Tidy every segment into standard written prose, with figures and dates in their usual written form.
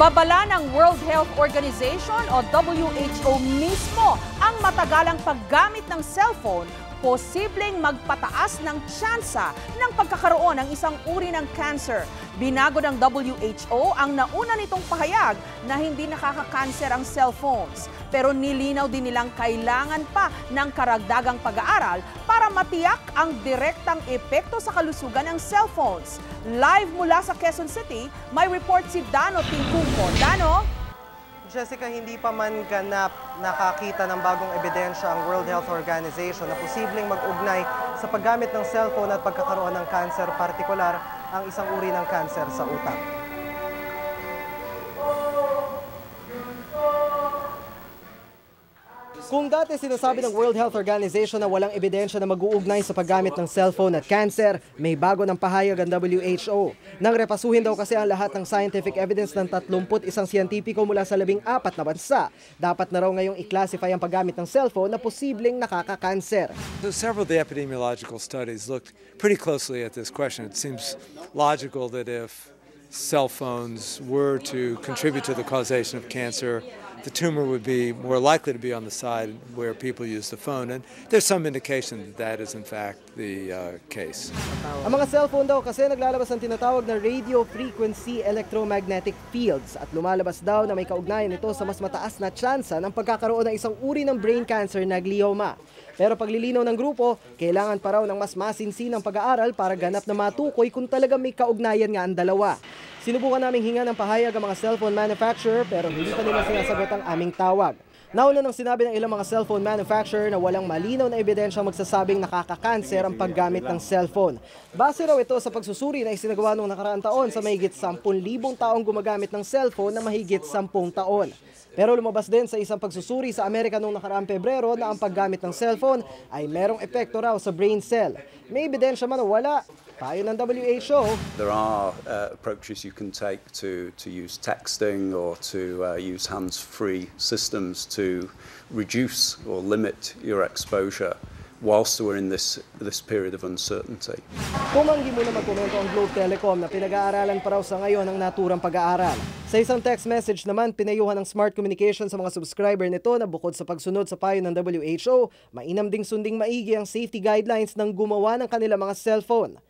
Babala ng World Health Organization o WHO mismo ang matagalang paggamit ng cellphone, posibleng magpataas ng tsansa ng pagkakaroon ng isang uri ng cancer. Binago ng WHO ang nauna nitong pahayag na hindi nakaka-cancer ang cellphones. Pero nilinaw din nilang kailangan pa ng karagdagang pag-aaral para matiyak ang direktang epekto sa kalusugan ng cellphones. Live mula sa Quezon City, may report si Dano Tingkungko. Dano? Jessica, hindi pa man ganap nakakita ng bagong ebidensya ang World Health Organization na posibleng mag-ugnay sa paggamit ng cellphone at pagkakaroon ng cancer, partikular ang isang uri ng cancer sa utak. Kung dati sinasabi ng World Health Organization na walang ebidensya na mag-uugnay sa paggamit ng cellphone at cancer, may bago ng pahayag ang WHO. Nang repasuhin daw kasi ang lahat ng scientific evidence ng 31 siyentipiko mula sa 14 na bansa, dapat na raw ngayong i-classify ang paggamit ng cellphone na posibleng nakaka-cancer. So several of the epidemiological studies looked pretty closely at this question. It seems logical that if cell phones were to contribute to the causation of cancer, the tumor would be more likely to be on the side where people use the phone. And there's some indication that that is in fact the case. Ang mga cellphone daw kasi naglalabas ng tinatawag na radio frequency electromagnetic fields at lumalabas daw na may kaugnayan ito sa mas mataas na tsansa ng pagkakaroon ng isang uri ng brain cancer na glioma. Pero paglilinaw ng grupo, kailangan pa raw ng mas masinsinang pag-aaral para ganap na matukoy kung talaga may kaugnayan nga ang dalawa. Sinubukan naming hinga ng pahayag ang mga cellphone manufacturer pero hindi pa nila sinasagot ang aming tawag. Nauna nang sinabi ng ilang mga cellphone manufacturer na walang malinaw na ebidensya magsasabing nakaka-cancer ang paggamit ng cellphone. Base raw ito sa pagsusuri na isinagawa noong nakaraang taon sa mahigit 10,000 taong gumagamit ng cellphone na mahigit 10 taon. Pero lumabas din sa isang pagsusuri sa Amerika noong nakaraang Pebrero na ang paggamit ng cellphone ay merong epekto raw sa brain cell. May ebidensya man o wala, payo ng WHO. There are approaches you can take to use texting or to use hands-free systems to reduce or limit your exposure whilst we're in this period of uncertainty. Tumanggi muna magkomento ang Globe Telecom na pinag-aaralan pa raw sa ngayon ang naturang pag-aaral. Sa isang text message naman, pinayuhan ng Smart Communication sa mga subscriber nito na bukod sa pagsunod sa payo ng WHO, mainam ding sunding maigi ang safety guidelines ng gumawa ng kanilang mga cellphone.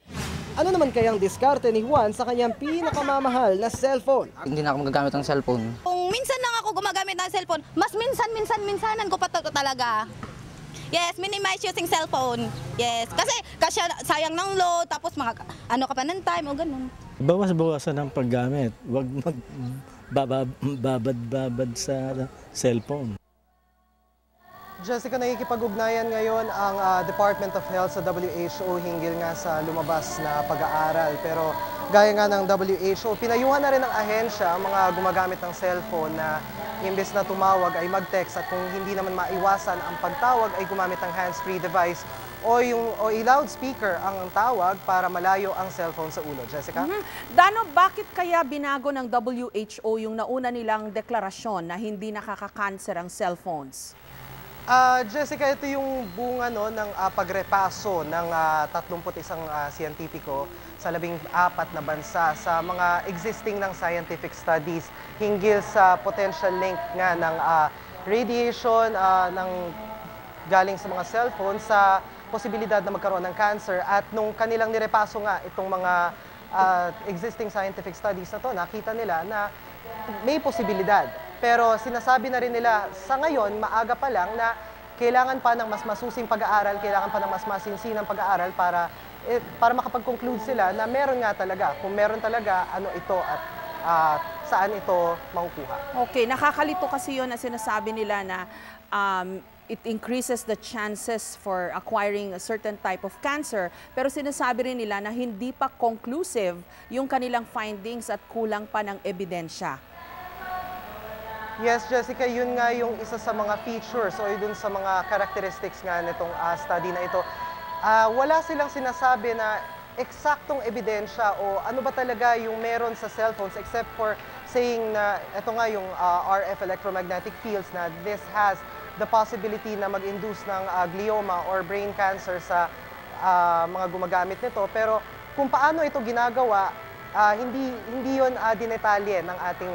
Ano naman kayang diskarte ni Juan sa kanyang pinakamamahal na cellphone? Hindi na ako magagamit ng cellphone. Kung minsan lang ako gumagamit ng cellphone, mas minsan-minsanan ko pa talaga. Yes, minimize using cellphone. Yes, kasi sayang ng load, tapos mga ano ka pa ng time o ganun. Bawas-bawasan ang paggamit. Huwag magbabad-babad sa cellphone. Jessica, nakikipag-ugnayan ngayon ang Department of Health sa WHO hinggil nga sa lumabas na pag-aaral. Pero gaya nga ng WHO, pinayuhan na rin ng ahensya ang mga gumagamit ng cellphone na imbes na tumawag ay mag-text at kung hindi naman maiwasan ang pagtawag ay gumamit ng hands-free device o i-loudspeaker ang tawag para malayo ang cellphone sa ulo. Jessica? Dano, bakit kaya binago ng WHO yung nauna nilang deklarasyon na hindi nakaka-cancer ang cellphones? Jessica, ito yung bunga ng pagrepaso ng 31 siyentipiko sa 14 na bansa sa mga existing ng scientific studies hinggil sa potential link nga ng radiation galing sa mga cellphone sa posibilidad na magkaroon ng cancer. At nung kanilang nirepaso nga itong mga existing scientific studies na to, nakita nila na may posibilidad. Pero sinasabi na rin nila sa ngayon, maaga pa lang na kailangan pa ng mas masusing pag-aaral, kailangan pa ng mas masinsinang pag-aaral para makapag-conclude sila na meron nga talaga. Kung meron talaga, ano ito at saan ito makukuha. Okay, nakakalito kasi yun na sinasabi nila na it increases the chances for acquiring a certain type of cancer. Pero sinasabi rin nila na hindi pa conclusive yung kanilang findings at kulang pa ng ebidensya. Yes, Jessica, yun nga yung isa sa mga features o dun sa mga characteristics nga nitong study na ito. Wala silang sinasabi na eksaktong ebidensya o ano ba talaga yung meron sa cellphones except for saying na ito nga yung RF electromagnetic fields na this has the possibility na mag-induce ng glioma or brain cancer sa mga gumagamit nito. Pero kung paano ito ginagawa, hindi yon dinetalye ng ating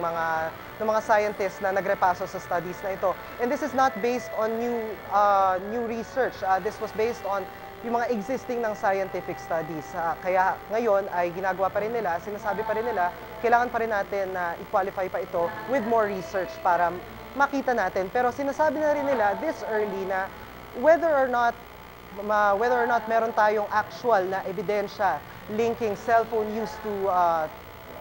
mga scientists na nagrepaso sa studies na ito. And this is not based on new research. This was based on yung mga existing ng scientific studies. Kaya ngayon ay ginagawa pa rin nila, sinasabi pa rin nila, kailangan pa rin natin na i-qualify pa ito with more research para makita natin. Pero sinasabi na rin nila this early na whether or not meron tayong actual na ebidensya linking cellphone use to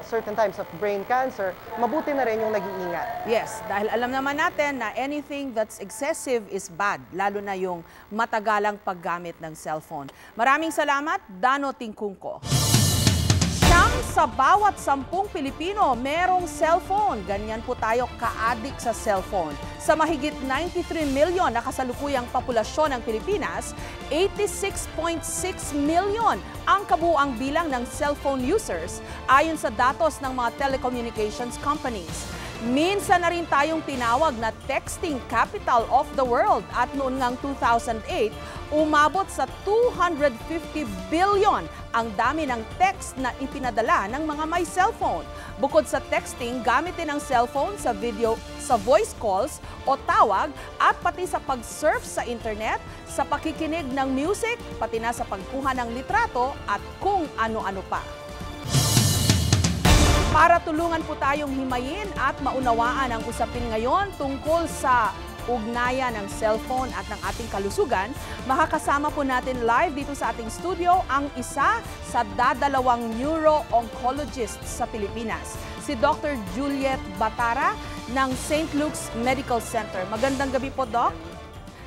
certain types of brain cancer, mabuti na rin yung nag-iingat. Yes, dahil alam naman natin na anything that's excessive is bad, lalo na yung matagalang paggamit ng cellphone. Maraming salamat, Dano Tingkungko. Sa bawat 10 Pilipino, merong cellphone. Ganyan po tayo ka-addict sa cellphone. Sa mahigit 93 milyon na kasalukuyang populasyon ng Pilipinas, 86.6 milyon ang kabuuang bilang ng cellphone users ayon sa datos ng mga telecommunications companies. Minsan na rin tayong tinawag na texting capital of the world at noon ngang 2008, umabot sa 250 billion ang dami ng text na ipinadala ng mga may cellphone. Bukod sa texting, gamit din ang cellphone sa video, sa voice calls o tawag at pati sa pag-surf sa internet, sa pakikinig ng music, pati na sa pagkuha ng litrato at kung ano-ano pa. Para tulungan po tayong himayin at maunawaan ang usapin ngayon tungkol sa ugnayan ng cellphone at ng ating kalusugan, makakasama po natin live dito sa ating studio ang isa sa dadalawang neuro-oncologist sa Pilipinas, si Dr. Juliet Batara ng St. Luke's Medical Center. Magandang gabi po, Doc.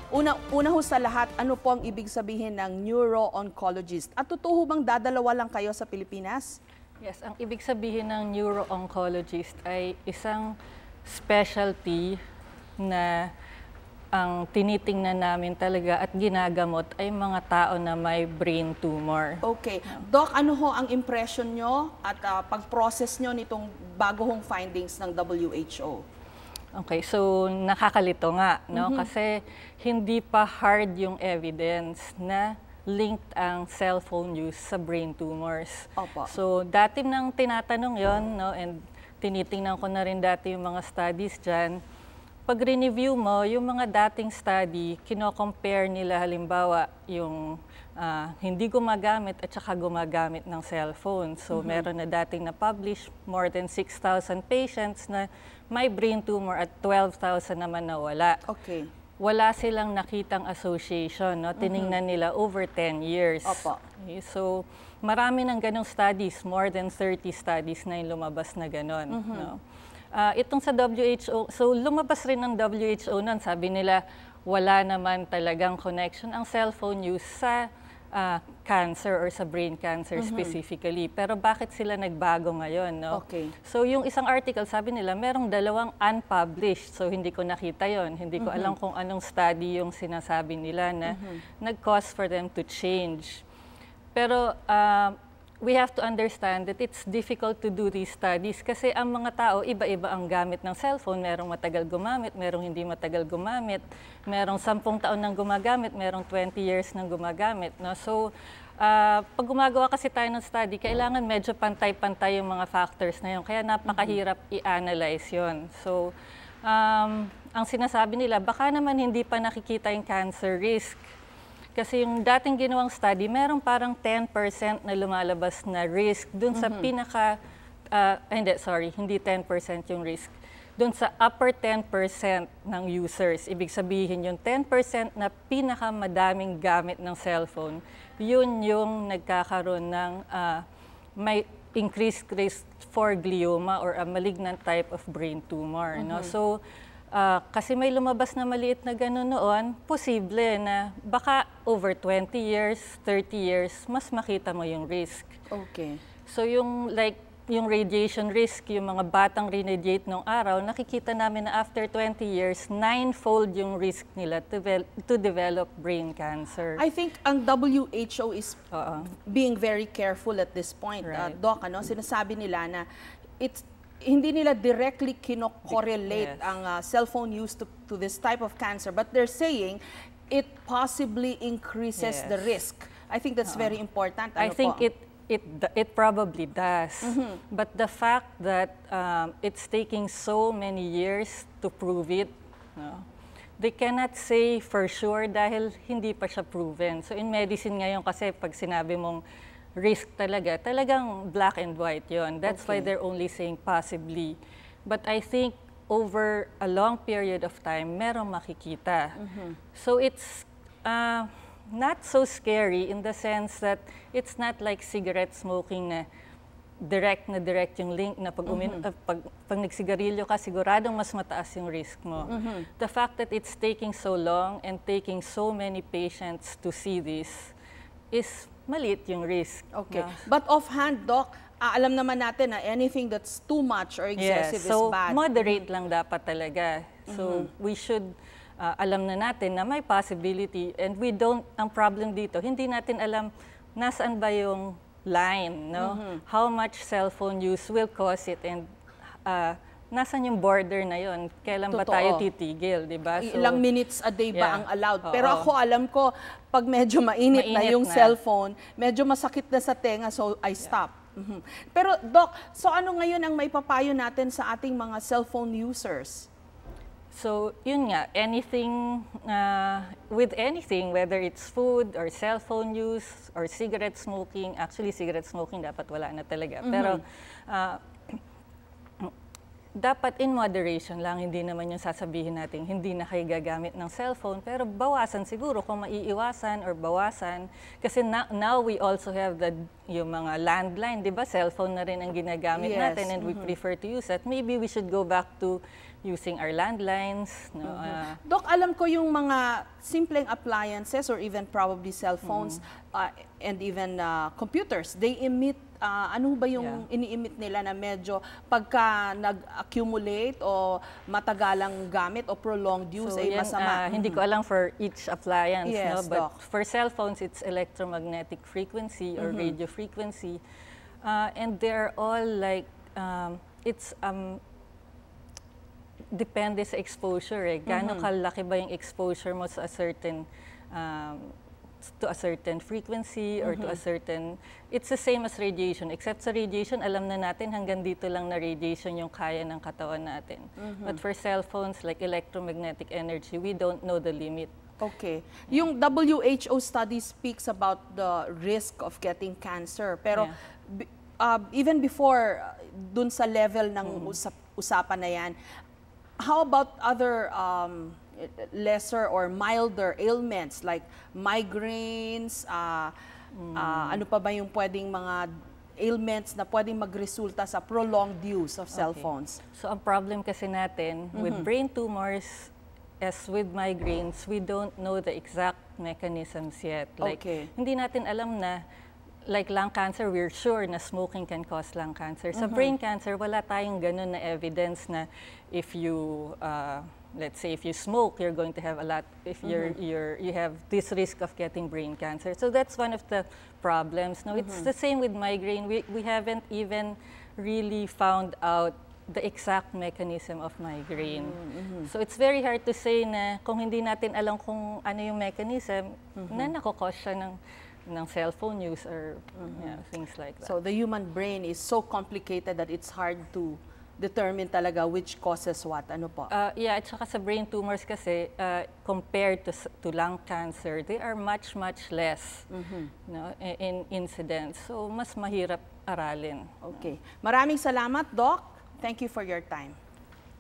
Una ho sa lahat, ano po ang ibig sabihin ng neuro-oncologist? At totoo bang dadalawa lang kayo sa Pilipinas? Yes, ang ibig sabihin ng neuro-oncologist ay isang specialty na ang tinitingnan namin talaga at ginagamot ay mga tao na may brain tumor. Okay. Doc, ano ho ang impression nyo at pag-process nyo nitong bagong findings ng WHO? Okay, so nakakalito nga, no? Kasi hindi pa hard yung evidence na linked ang cellphone use sa brain tumors. Opo. So, dati nang tinatanong yon, no? And tinitingnan ko na rin dati yung mga studies dyan. Pag re-review mo, yung mga dating study, kino-compare nila halimbawa yung hindi gumagamit at saka gumagamit ng cellphone. So, meron na dating na-publish more than 6,000 patients na may brain tumor at 12,000 naman na wala. Okay. Wala silang nakitang association, no? Tiningnan nila over 10 years. Opo. Okay, so, marami ng ganong studies, more than 30 studies na yung lumabas na ganon. No? Itong sa WHO, so lumabas rin ng WHO nun, sabi nila, wala naman talagang connection ang cellphone use sa cancer or sa brain cancer specifically. Pero bakit sila nagbago ngayon? No? Okay. So yung isang article, sabi nila, merong 2 unpublished. So hindi ko nakita yon. Hindi ko alam kung anong study yung sinasabi nila na nag-cause for them to change. Pero we have to understand that it's difficult to do these studies kasi ang mga tao, iba-iba ang gamit ng cellphone. Merong matagal gumamit, merong hindi matagal gumamit, merong 10 taon nang gumagamit, merong 20 years nang gumagamit. No? So, pag gumagawa kasi tayo ng study, kailangan medyo pantay-pantay yung mga factors na yun. Kaya napakahirap i-analyze yun. So, ang sinasabi nila, baka naman hindi pa nakikita yung cancer risk. Kasi yung dating ginawang study, merong parang 10% na lumalabas na risk dun sa hindi 10% yung risk. Dun sa upper 10% ng users. Ibig sabihin yung 10% na pinakamadaming gamit ng cellphone, yun yung nagkakaroon ng may increased risk for glioma or a malignant type of brain tumor. No? So, kasi may lumabas na maliit na gano'n noon, posible na baka over 20 years, 30 years, mas makita mo yung risk. Okay. So yung radiation risk, yung mga batang rinadiate nung araw, nakikita namin na after 20 years, 9-fold yung risk nila to develop brain cancer. I think ang WHO is being very careful at this point. Right. Doc, sinasabi nila na hindi nila directly kino-correlate ang cellphone use to this type of cancer, but they're saying it possibly increases the risk. I think that's very important. I think It probably does. But the fact that it's taking so many years to prove it, no, they cannot say for sure dahil hindi pa siya proven. So in medicine ngayon kasi pag sinabi mong risk talagang black and white yon. That's why they're only saying possibly. But I think over a long period of time, merong makikita. So it's not so scary in the sense that it's not like cigarette smoking na direct yung link na pag nagsigarilyo ka, siguradong mas mataas yung risk mo. The fact that it's taking so long and taking so many patients to see this is maliit yung risk. Okay. No? But offhand, Doc, alam naman natin na anything that's too much or excessive is bad. So moderate lang dapat talaga. So we should alam na natin na may possibility and we don't, ang problem dito, hindi natin alam nasaan ba yung line, no? How much cellphone use will cause it and nasaan yung border na yon? Kailan ba tayo titigil, di ba? So, ilang minutes a day ba ang allowed? Pero ako alam ko, pag medyo mainit na yung cellphone, medyo masakit na sa tenga, so I stop. Pero Doc, so ano ngayon ang may papayo natin sa ating mga cellphone users? So, yun nga, anything, with anything, whether it's food or cellphone use or cigarette smoking, actually cigarette smoking dapat wala na talaga. Pero dapat in moderation lang, hindi naman yung sasabihin natin, hindi na kayo gagamit ng cellphone, pero bawasan siguro kung maiiwasan or bawasan. Kasi now we also have yung mga landline, di ba? Cellphone na rin ang ginagamit natin and we prefer to use that. Maybe we should go back to using our landlines. No? Doc, alam ko yung mga simpleng appliances or even probably cell phones and even computers, they emit, ano ba yung ini-emit nila na medyo pagka nag-accumulate o matagalang gamit o prolonged use ay masama? Hindi ko alam for each appliance, yes, no? But Doc, for cell phones, it's electromagnetic frequency or radio frequency. And they're all like, it's depende sa exposure eh. Gaano kalaki ba yung exposure mo sa a certain to a certain frequency or to a certain, it's the same as radiation. Except sa radiation, alam na natin hanggang dito lang na radiation yung kaya ng katawan natin. But for cell phones, like electromagnetic energy, we don't know the limit. Okay. Yung WHO study speaks about the risk of getting cancer. Pero even before dun sa level ng usapan na yan, how about other lesser or milder ailments like migraines, ano pa ba yung pwedeng mga ailments na pwedeng magresulta sa prolonged use of cell phones? So ang problem kasi natin with brain tumors, as with migraines, we don't know the exact mechanisms yet. Like, hindi natin alam na, like lung cancer, we're sure na smoking can cause lung cancer. Sa brain cancer, wala tayong ganun na evidence na if you, let's say if you smoke, you're going to have a lot, if you have this risk of getting brain cancer. So that's one of the problems. No, it's the same with migraine. We haven't even really found out the exact mechanism of migraine. So it's very hard to say na kung hindi natin alam kung ano yung mechanism, na nakakos siya ng cellphone use or things like that. So the human brain is so complicated that it's hard to determine talaga which causes what. Ano po? At saka sa brain tumors kasi, compared to lung cancer, they are much less no, in incidence. So mas mahirap aralin. Okay. Maraming salamat, Doc. Thank you for your time.